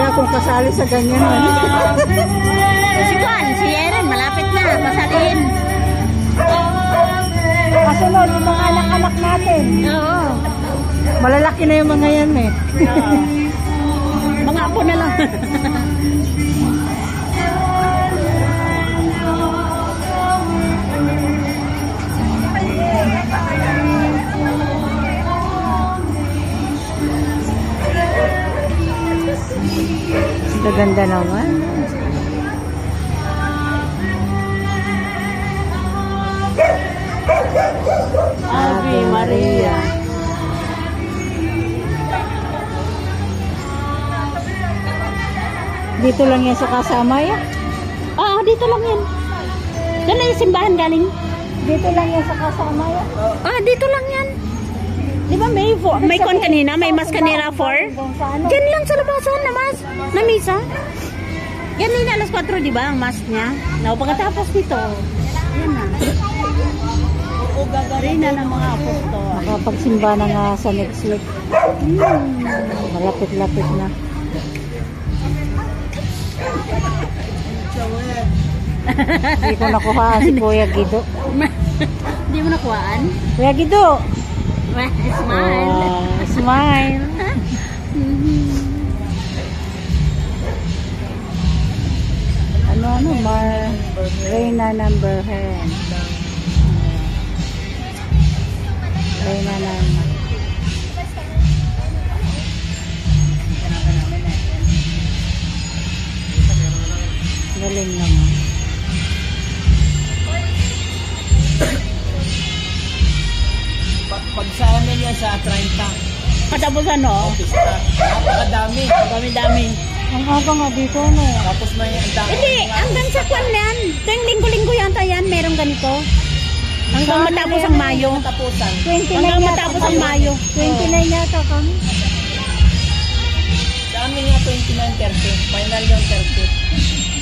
akong kasali sa ganyan. Si Juan, si Eren, malapit na, pasalin. Kasunod, yung mga anak-anak natin. Oo. Malalaki na yung mga yan eh. Mga apo na lang. Gaganda naman. Ave Maria. Dito lang yan sa kasama yan. Oo, dito lang yan. Diyan na yung simbahan galing. Dito lang yan sa kasama yan. Ah, dito lang yan. Di ba may kon kanina, may mas kanina 4? Diyan lang sa labasan na mas, na misa. Ganina alas 4, di ba, ang mas niya? No, pagkatapos dito. Yan na. O gagarin na ng mga apostol. Makapagsimba na nga sa next week. Malapit-lapit na. Hindi ko nakuhaan si Kuya Guido. Hindi mo nakuhaan? Kuya Guido! Smile. Smile. Ano, Reyna number hen. Reyna number. Galing naman. Pag sa amin yan sa 30. Katapos ano? Napakadami. Dami-dami. Ang aga nga dito, no? Tapos may ang dami. Hindi, hanggang sa kwan yan. Tuwing linggo-linggo yata yan, merong ganito. Hanggang matapos ang Mayo. Tapusan. 29 Hanggang yata matapos ang kami. Mayo. 29 yata kami. Sa amin nga 29, 30. Final yung 30.